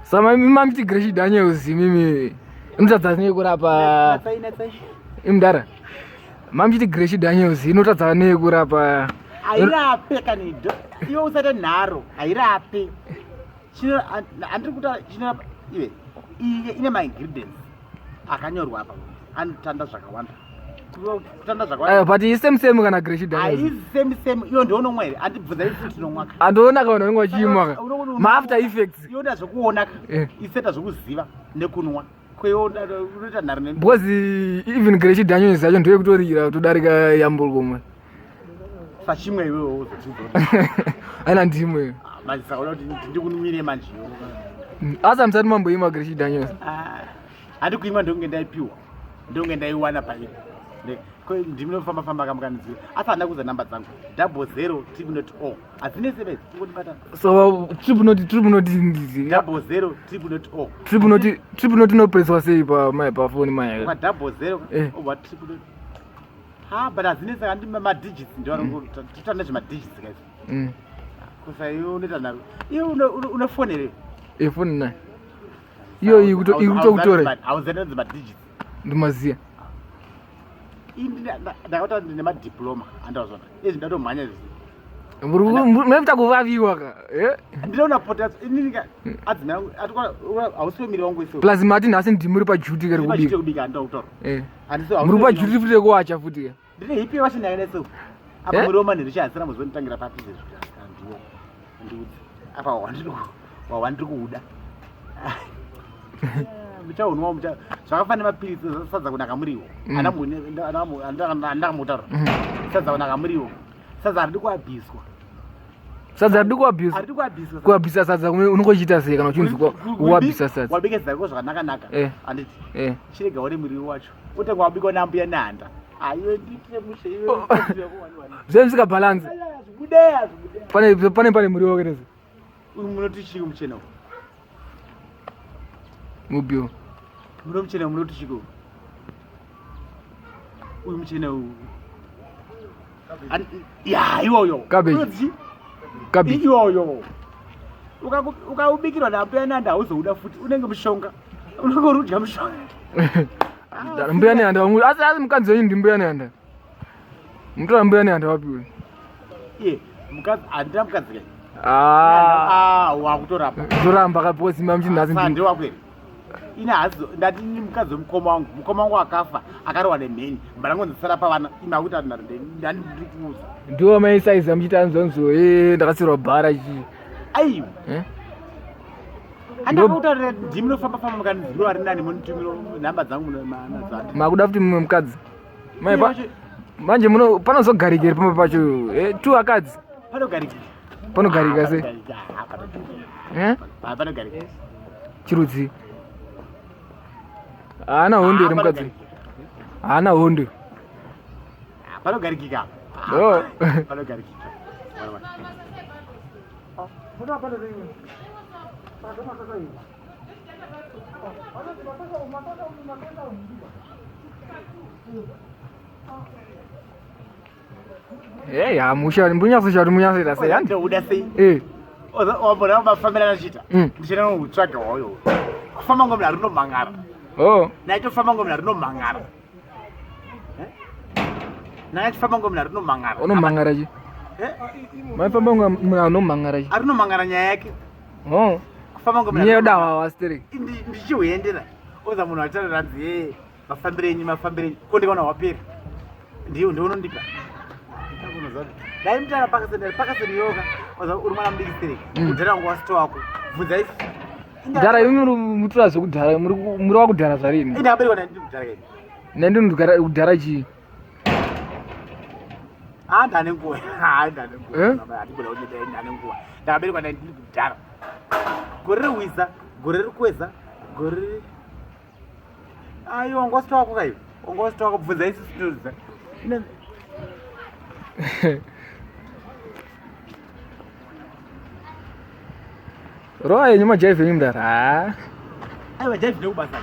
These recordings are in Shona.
Sama mimi Gracie Daniels mimi notadza nei kurapa imdara mami Gracie Daniels inotadza nei kurapa airape kanido iwe usate nharo airape chino andiri kuta chino iwe ine ma ingredients akanyorwa apa anotanda zvakawanda kutanda zvakawanda but same kana Gracie Daniels ai same iyo ndoonomwa here andibvunza ifuti nomwaka andoona kana unenge wachimwa ma after effects iyoda zvokuona iseta zvokuziva nekunwa unoita nharo because even Gracie Daniels yacho ndoye kutorira kutodarika Yambol komwe sachimwe iwewo uzochizoona aina ndimwe mazisaona kuti ndikunumire manje asa msati mamboima Gracie Daniels handikuimwa ndonge ndaipiwa ndonge ndaiwana paipo ndinofamba kamukanizira asi handa kuza namba dzangu 00 hazine sevezi kungotibatana so triple note ndizi 00 triple note inopreswa sei pafoni maya kwa 00 obva triple note but hazine saka ndi madigits ndoarototanda zvimadigits kaisi kusa iwe unoita nharo iwe unofonere foni nayo iyo ikutokutora hauzananzi madigits ndimaziya ndakauta nemadiploma andazvona izvi ndatomhanya munoita kuvaviwa ka ndinoona pota inika adzina hausiwe miri wangu iso plus mati nhasi ndimuri pajuti kari kubika andautaura muri pajuti futi kuwacha futi ka ndine hipi washinayanaso apa muri wamanhiri chihasira muzonitangira papi ndiudzi apa wawandiri kuuda muchaunwa zvakafanira mapirisi sadza kunaka muriwo andakamutaura sadza kunaka muriwo sadza haridi kuabhiswa sadza haridi kuabhisa sadza unongochiita sei kana uchinzi kuabhisa sadza wabike zako zvakanakanaka handiti chirega uri muriwo wacho utenge wabikwa nambuya nehanda aiwe nditire mushe zvemsika bhalansi pane muriwo kerezi uyu munoti chii muchena mubio muno muchena munoti chiko uyu muchena uyu iwoyo cabbage iwoyo ukaubikirwa nambuya nehanda hauzouda futi unenge mushonga unenge uri kudya mushonga mbuya nehanda asi mukadzi wenyu ndi mbuya nehanda mutora mbuya nehanda wapiwe iye handina mukadzi kai wakutorapa zoramba kaposima mchinhasi ndewakweri ine hasi ndati ini mukadzi wemukoma wangu akafa akarohwa nemheni mbarangonzisara pavana ime akuti ndandiri kuuza ndiwo maisaiza muchita nzonzo ndakasirwa bhara chii aiwa andakautarira ndimunofamba mukanziro ari nani munitumiro nhamba dzangu makuda kuti mumwe mukadzi manje panozogarikeri pamba pacho tu akadzi panogarika se panogarika chirudzi haana hondo iri mukadzi haana hondo panogarikika panogarikika mbunyasoshati munyasoita sei ndouda sei wambona mafambirana chita ndichina utsvaga wayo kufamba ngomuna rinomhangara naitofamba ngomuna rinomhangara nakachifamba ngomuna rinomhangara unomhangara chi maifamba ngomuna rinomhangara chi arinomhangara nyaya yake kufamba ngomuna nyayodahwawa steri ndichihuendera oza munhu achitaranzi mafambirenyu kondikaona wapera ndiyo ndionondipa dai mutara pakaseniyoka uri mwana mudiki stereki kudhara wangu wasito wako bvunza isi dhara imi mutora zvekudhara muri wakudhara zvarini ine aberekwa nandiri kudhara kaini nandinodhara chii ndane nguva ndane nguva ndakaberekwa nandiri kudhara gore rehwisa gore rekweza gore aiwa wanga wasito wako kaivo wanga wasito wako bvunza isi sinoziza roa yenyu majaive yenyu mudara aiwa jaive nekubasa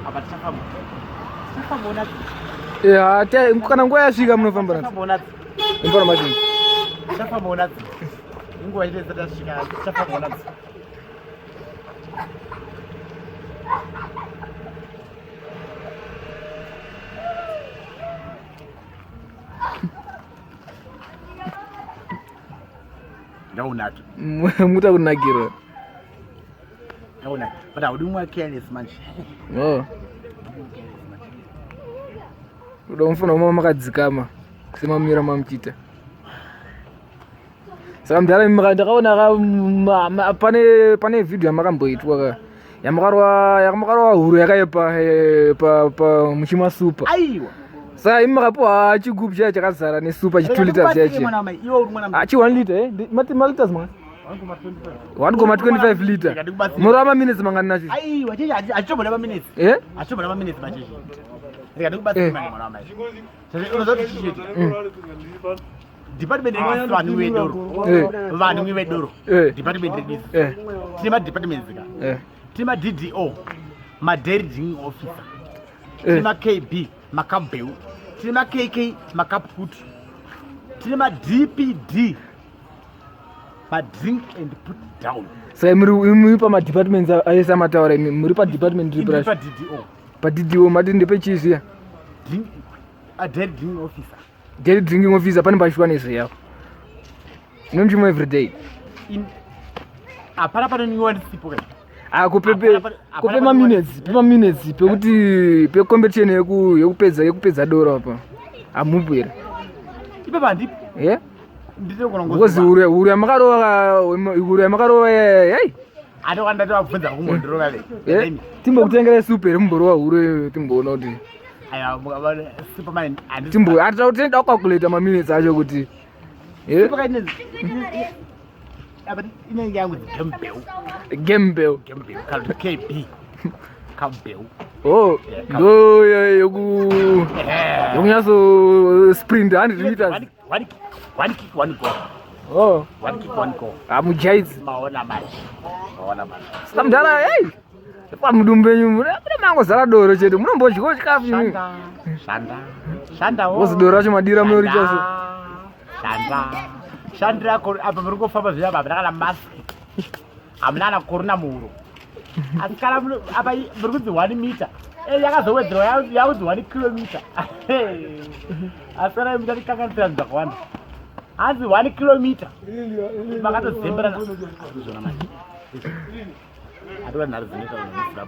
apa tichafambonazi kana nguva yasvika munofamba information tichafambonazi nguva ine dzatasvika tichafambwa nadzo. Ndaunato. Muta kunakira. Ndauna. But I would do more careless manje. Oh. Udomfuna uma makadzikama. Semamira mamchita. Saka mudhara ndakaona pane video yamakamboitwa ka. Yamakarwa huru yakaipa pa muchima super. Aiwa. Saka imakapuwa chigubu chaya chakazara nesuper chi 2 liters yache. Achi 1 liter eh? Mati liters manga? 1.25 liter. Murama minutes mangani nacho? Aiwa, chechi achichobona pa minutes. Eh? Achichobona pa minutes machechi. Ndikadikubatsira mani mwana sasa unozoti chichiti. Department ino vanhu vedoro. Vanhu vedoro. Department ino. Tima department zika. Tima DDO, ma derging officer. Tima KB, makabeu. Tima KK, makaput. Tima DPD, ma drink and put down. Sasa muri pa ma departments ayesa mataura muri pa department repair. Pa DDO. Pa DDO mati ndepe chizia. A derging officer. Daily drinking officer pane pashwanisi yako. Nomchimo every day. In apara pano ni one sipo kai. Kupe ma minutes pekuti pe competition yekupedza doro apa. Amupera. Ipe bandi. Eh? Ndito konongoza. Ngozi uri yamakarova hey. Adokanda tobvunza kumondoroka le. Eh? Timbo kutengera super mborowa uri timboona kuti. Aya mukabana Superman and Timbo atotenda calculate ma minutes acho kuti. Eh? Superman abati inenge yangu Gembel. Called KB. Campbell. Oh, no, yokunyaso sprint 100 meters. One kick, one goal. Oh, one kick, one goal. Amujaiz. Maona match. Samdara, hey. Pamudumbenyu muri mango zara doro chete. Munombodya chikafu chini. Shanda. Wozidora chamadira muri chaso. Shanda ko apa muri kufamba zviya baba ndakala mask. Amnana korona muhuro. Asikala apa muri kudzi 1 meter. Yakazowedzera yaudzi 1 kilometer. Asara mutari kanganisira zvakawanda. Hanzi 1 kilometer. Makatozembera kuzvona manje. Adwa narizvineta unoziva.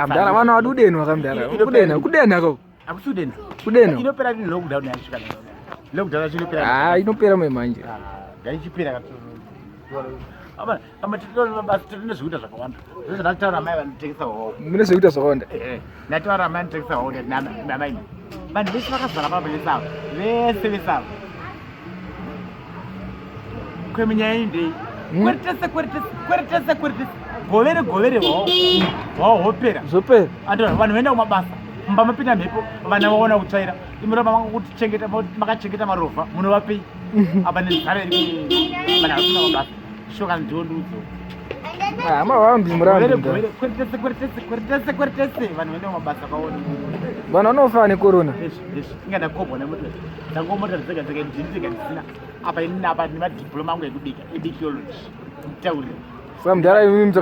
Mdara vana wadudeni wakamdara. Kudena ko. Akusudeni. Kudena. Inopera ni lockdown yasvika. Lockdown yasvika. Inopera manje. Ngaichipera katoro. Ama titoro basi tinozvikuita zvakawanda. Ndinotaura mai vanotengesa hoho. Mune zvekuita zvakawanda. Ndataura mai vanotengesa hoho namai. Vanhu vese vakazara pabelesa. Vese vesava. Kwemunyaya indei. Kweretese. Govere hopera. Zopera. Andora vanhu voenda kumabasa. Mumba mapinda mhepo vana vaona kutsvaira. Imuramba makachengeta makachengeta marovha munovapei. Apa nezare ri vana vasina mabasa. Shoka ndondudzo. Mavambi murambi. Kweretese vanhu voenda kumabasa kaona. Vanhu vanofa necorona. Ingada kobwa nemoto. Ndangomota dzega ndisina. Apa inapa nemadiploma angu ekubika epidemiology. Tauri. Saka mudhara imi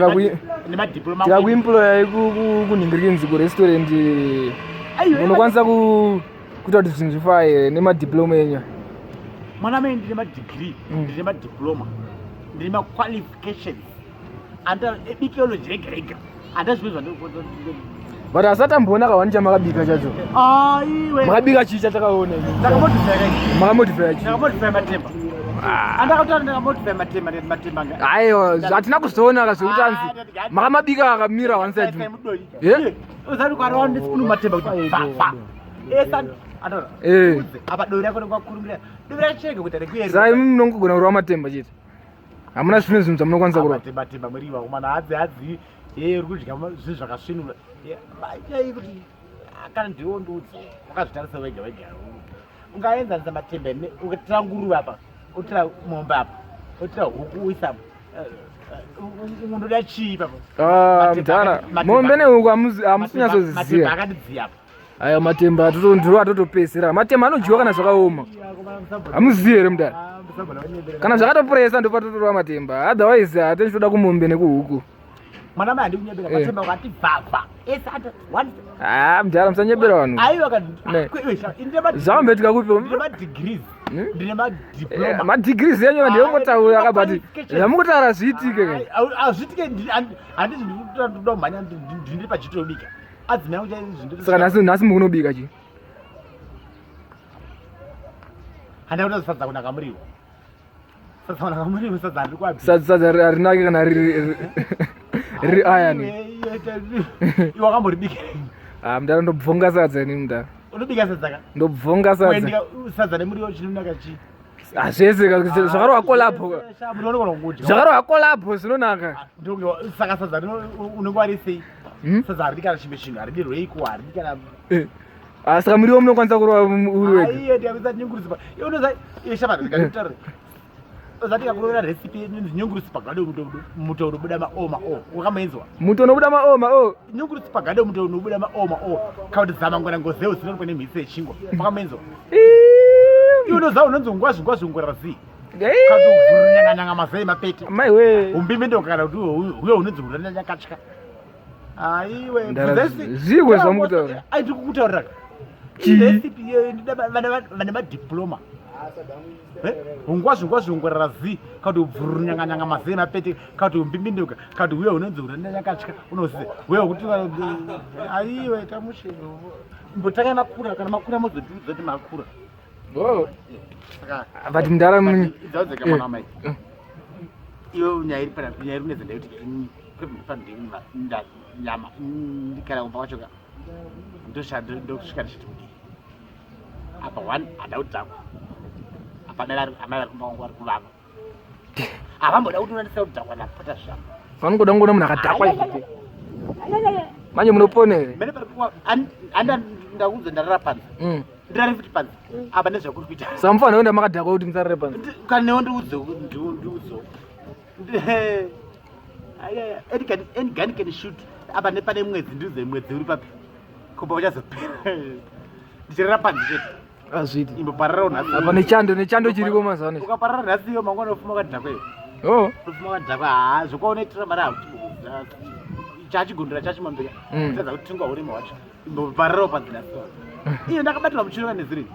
nemadiploma tikakuemploya kunhingirinzi kurestaurant munokwanisa kuita kuti zvinhu zvifaye nemadiploma enyu. Mwana mai ndine madegree, ndine madiploma, ndine maqualifications. Anda epidemiology ega. Andazvizwa but asati amboona kawani chamakabika chacho. Aiwe. Makabika chii chatakaona imi? Ndakamodify matemba. Andakataura ndakamodify matemba. Aiwa, hatina kuzoona kazvekuti anzi makamabika akamira one side. Eh? Uzari kwarawa ndisipunu matemba kuti fa. Andora. Apa dori yako ndokwakurumira. Dori yacheke kuti rekuyeri. Saka imi munongogona kurova matemba chete. Hamuna zvimwe zvinhu zvamunokwanisa kurova. Matemba muriva kumana hadzi uri kudya zvinhu zvakasvinura. Chai kuti kana ndiwo ndudzi wakazvitarisa wega. Ungaenzanisa matemba ukatira nguru apa, utira mombe apa, utira huku uisa unoda chii papa. Mudhara mombe nehuku hamusinyasoziziva. Matemba akatidziya apa. Aya matemba ndiro atotopedzera. Matemba anodyiwa kana zvakaoma. Hamuzivi here mudhara? kana zvakatopuresa ndopatotorwa matemba otherwise hatichitoda kumombe nekuhuku mwana mai handikunyebera matemba ukati bvabva mudhara musanyebera vanhu zvambetika kupi madhigrees enyu ndiyongotaura akabati zvamukutaura zviitike hazvitike handiti ndinoda kumhanya ndiri pachitobika adzimai yangu saka nhasi mukunobika chi handida kuda sadza kunaka muriwo sadza kunaka muriwo sadza riri kwapi sadza harinake kana riri ayani wakamboribikai mudhara ndobvonga sadza ini mudhara unobika sadza ka ndobvonga sadza nemuriwo chinonaka chii zvese zvakarwa kolabho zvakarwa kolabho zvinonaka saka sadza unenge wari sei sadza haridi kana chimwe chinhu haridi rweiko haridi kana saka muriwo munokwanisa kurova uri wega ndiyabisa nyungurusipa unoza shamadikataure uzatika kurovera recipe nyungurusipa gade muto unobuda maoma wakamboenzwa muto unobuda maoma nyungurusipa gade muto unobuda maoma kauti zamangwana ngozeu zinonikwa nemhisi yechingwa wakamboenzwa unoza unonzi ngwazvingwazvingorera zii kauti uvhurunyanganyanga mazai mapete maiwe umbimendo kana kuti uyo unonzi uranyanyakatya aiwe zvikwe zvamukutaura aindikukutaurira vane madiploma ungwazvingwazvingorera zii kauti ubvurunyanganyanga mazai mapete kauti umbimbendoka kauti uyo unonzi uranyanyakatya unozive uyo kuti aiwe tamushero mbotakai makura kana makura mozotiudza kuti makura but mudhara dzaudzeka mwana wamai iyo nyaya iri panapa nyaya iri kunedzenda kuti nyama ndikana kumba kwachoka ndosvika ndichiti apa one hada kudhakwa apa dai amai vari kumba kwangu vari kuvava havamboda kuti unandisa kudhakwa ndapota zvavo vanongoda ngoona munhu akadhakwa izvite manje munopona here mene anda ndaudza ndarara panzi ndirari futi panzi apa nezvakuri kuita saka mufanira kuenda makadhakwa kuti musarare panzi kana newo ndiudzewo any gun can shoot apa nepane mwedzi ndiudze mwedzi uri papi kumba uchazopera ndichirara panzi chete azviti imbopararawo nhasi apa nechando chiriko mazano ukaparara nhasi iyo mangwana ufuma wakadhakweyo ufuma wakadhakwa zvokwaunoitira mari hauti chachigondora chachimambira tadza kuti tingwa urima wacho imbopararawo panzi nhasi iyo ndakabatira muchironga neziri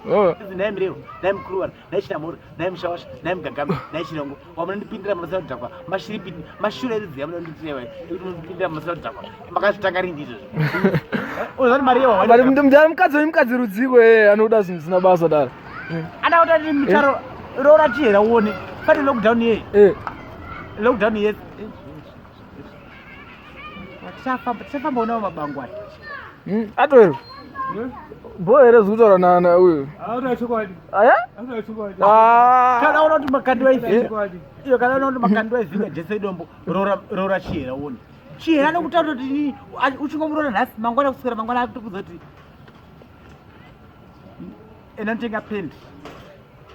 izi nai mirero nai mukuruwara nai chinamura nai mushawasha nai mugagami nai chinongo wamunondipindira mumasina kudhakwa mashiripiti mashure eridziya munonditirewa ekuti munondipindira mumasina kudhakwa makazvitanga rini izvozvo uzati mari mudhara mukadzi rudziko anoda zvinhu zvisina basa dara anda kuti ati mitaro roora chihera uone pati lockdown ye lockdown ye tichafamba unawo mabango ati atoero bho here zviri kutaura nana uyu aya kana una kuti makandi waiziva iyo kana una kuti makandi waiziva jese idombo roora chihera uone chihera nekutaura kuti uchingomurona nhasi mangwana kuswera mangwana akutokudza kuti enanotenga pendi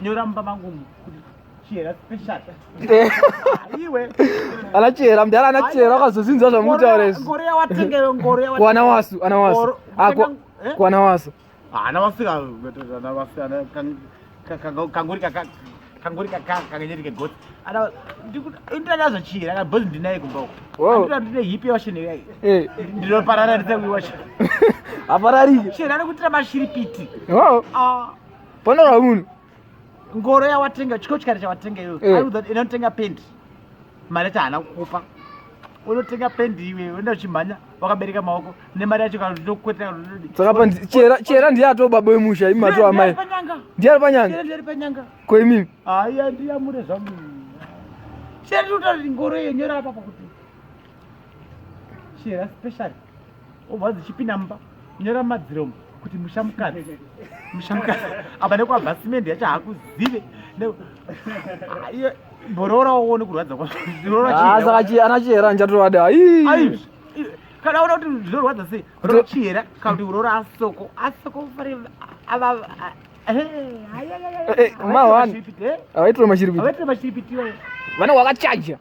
nyora mumba mangu kuti chihera special iwe ana chihera mudhara ana chihera wakazozinzwa zvamutaura izvi ngore yawatengeyo ngore kuana wasu kuana wasu ana wasika kanguri kakanyerike gotsi ndinazvo chihera kabhozi ndinaye kumbako ndine hipi yawasheneyai ndinoparara nditsewiwacho apararike chihera nekutira mashiripiti panorwa munhu ngoro yawatenga chiko chikari chawatengeyo inotenga pendi mari yacho haana kukupa unotenga pendi iwe uenda uchimhanya wakabereka maoko nemari yacho kana ndinokwetera saka chihera ndiye atoo baba wemusha imi mato amai ndiye ari panyanga koimimi haiya ndiyamure zvangu chihera ndinotaura kuti ngoro yenyora apapa kuti chihera special obva dzichipinda mumba nyora madziromo kuti mushamukadzi apa nekwabva simendi yacho haakuzive iye mboroora woone kurwadza saka ana chihera ndichatovada kana una kuti zvinorwadza sei ro chihera kana kuti urora asoko avaitira mashiripiti vane wakachaja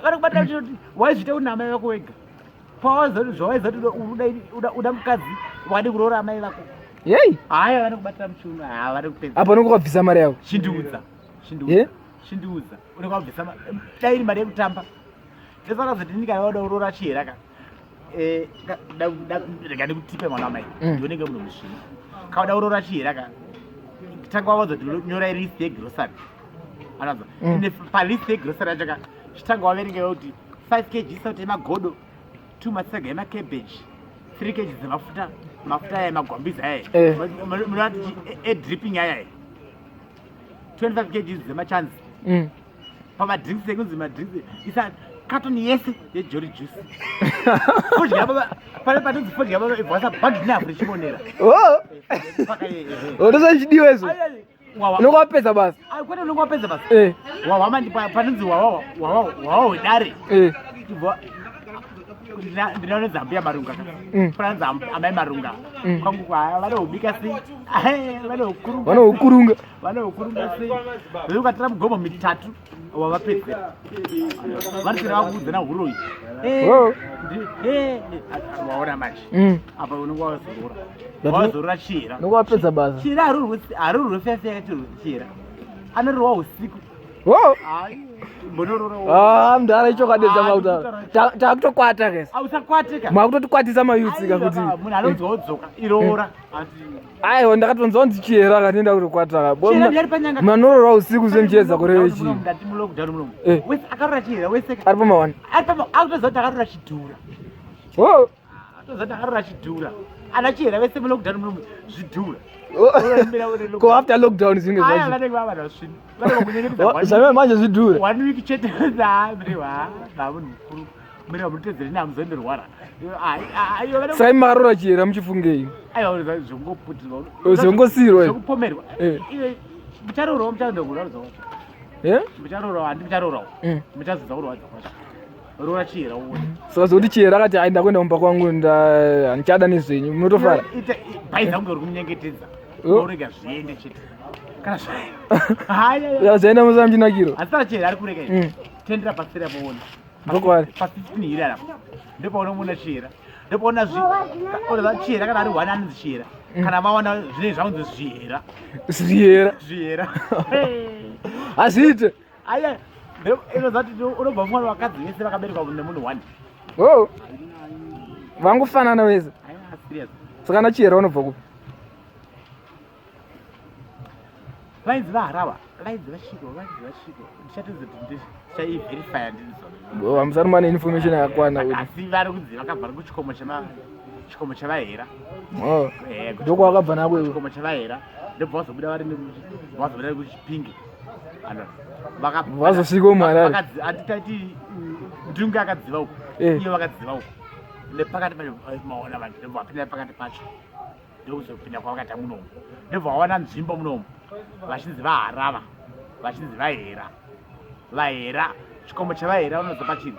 vanokubata kuti waizvita una amai vako wega pawaizati uda mukadzi wadi kuroora amai vako yei haya vanokubatira muchiuno vanokupenza apa nokukabvisa mari yavo chindiudza Shindiuza. Unenge wabvisa dai mari yekutamba. Ndesaka zoti ndikada urora chihera ka. Rega ndikutipe mwana mai. Ndionenge muno mushini. Kauda urora chihera ka. Tanga wazoti nyora list yegrocery. Anazwa. Ine pa list yegrocery achaka. Chitanga waverenga kuti 5 kg sauti yemagodo, 2 masaga emacabbage, 3 kg mafuta yemagwambizi aya. Munoti dripping aya. 25 kg zemachanzi. Pamadrinks ekunzi madrinks isa carton yese yejolly juice. Fodya baba pale patonzi fodya baba ibvasa bag napo richimonera. Ndosachidiwa izvo. Unongwapedza basi. Kwete unongwapedza basi. Wawa mandi panonzi wawa wedare. Ndinaona Zambia marunga. Franza amai marunga. Kwangu kwa vale ubika si. Vale ukurunga. Vale ukurunga si. Ukatira mugomo mitatu wavapedza. Varisira vakudza na huroyi. Waona manje. Apa unongwa wazorora. Wazorora chihera. Unongwapedza basi. Chihera haruri fefe yakati chihera. Anorwa usiku. Mudhara ichokwadi mautaro takutokwata kesi makutotikwatisa mayutsika kuti munhu anodzoka irora aiwa ndakatonzwa kuti chihera katienda kutokwata manororwa usiku semuchiedza kureve chii akarora chihera wese ari pamawani akutoziva kuti akarora chidhura akutoziva kuti akarora chidhura ana chihera vese mulockdown munomu zvidhura ko after lockdown zvinge zvame manje zvidhura 1 week chete munhu mukuru mira mutedzeri namuzonderwara sai makarora chihera muchifungei zvongosirwa zvokupomerwa mucharorawo mucharorawo mucharorawo handi mucharorawo muchazodza kurwadza kwacho rora chihera uone saka zvokuti chihera akati ai ndakuenda kumba kwangu handichada nezvenyu munotofara bhaidza kunge uri kumunyengetedza orega zviende chete kana zvaenda musamchinakiro asi sara chihera ari kurega izvi tendera pasera paona ndokwari pa15 hiri arapo ndopaunomuona chihera ndopaona chihera kana ari 1 anonzi chihera kana maona zvine zvaunzi zvihera hazviite aya inozati unobva mwana wakadzi vese vakaberekwa nemunhu 1 vangofanana vese saka na chihera unobva kupi vainzi vaharava vainzi vasviko ndichatodza kuti ndichaiverifya ndizvo hamusari mana information yakakwana asi vari kunzi vakabva kuchikomo chavahera ndoko wakabva nako chikomo chavahera ndobva vazobuda vari kuchipingi vazosvika mwarari atitati mutungi akadziva uko iyo vakadziva uko nepakati maona vanhu ndobva vapinda pakati pacho ndokuzopinda kwavakaita munomu ndobva vawana nzvimbo munomu vachinzi vaharava vachinzi vahera chikomo chavahera unozopa chiri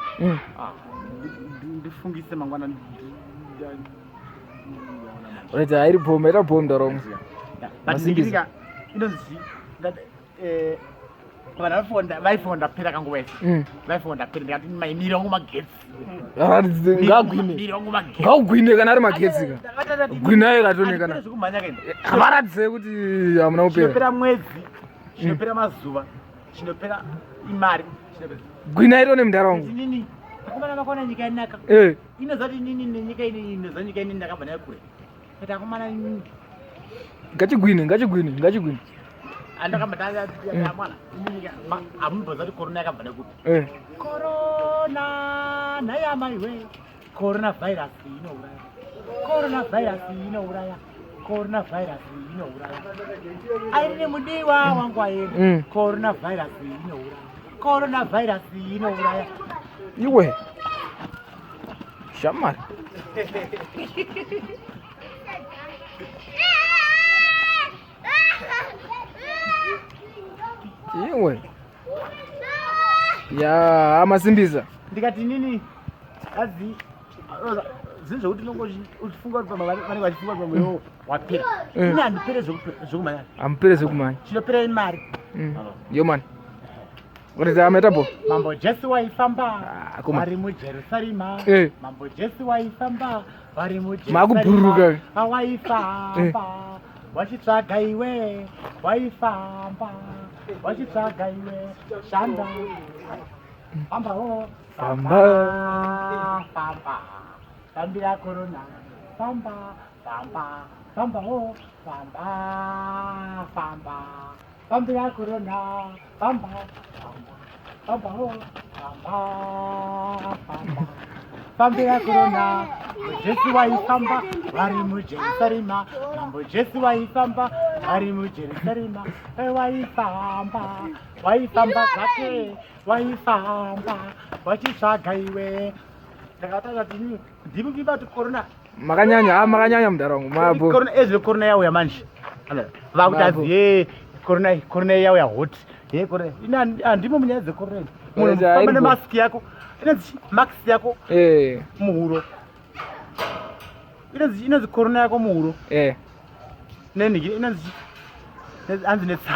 ndifungise mangwana reta hairi bhoma ita bhoma ndaromo batiningirika inonzi vanhu vaifonda pera kanguva ese vaifonda pera ndikati maimiri wangu magetsi ngaugwine kana ari magetsi ka gwinai katonekana varatidze kuti hamuna kupera chinopera mwedzi chinopera mazuva chinopera imari gwinai tone muntaraunda nini akomana vakaona nyika yanaka inoziva kuti nini nenyika inei inoziva nyika inei ndakabva nayo kure kuti akomana ngachigwine andakambata mwana amunibvaza kuti korona yakabva nekuti korona nayamaiwe korona vhairasi inouraya airi nemudiwa wangu aeri korona vhairasi inouraya iwe shamari iwe ya amasimbisa ndikati nini azi zvinhu zvokuti uchifunga kuti vanenge vachifunga kuti pamwewo wapera ine handipere zvokumanya hamupere zvokumanya chinopera imari yo mani kuti amaitapo mambo jesu waifamba vari mujerusarema mambo jesu waifamba vari mujerusalema waifamba wachitsvaga iwe waifamba wachitsvaga iwe shanda fambawo Famba. famba fambira korona famba fambawo famba fambira korona fambawo fambira korona Jesu waifamba vari muJerusarema mambo Jesu waifamba vari muJerusarema waifamba zvake waifamba wachitsvaga iwe ndakataura kuti ndimi kuibati korona makanyanya mudara wangu mabo korona ezvo korona yauya manje vakuti ye korona yauya hoti ye korona handimo munyaya dzekorona munhu famba nemasiki yako inonzi makisi yako muhuro inonzi korona yako muhuro nenhiki inonzi hanzi netsa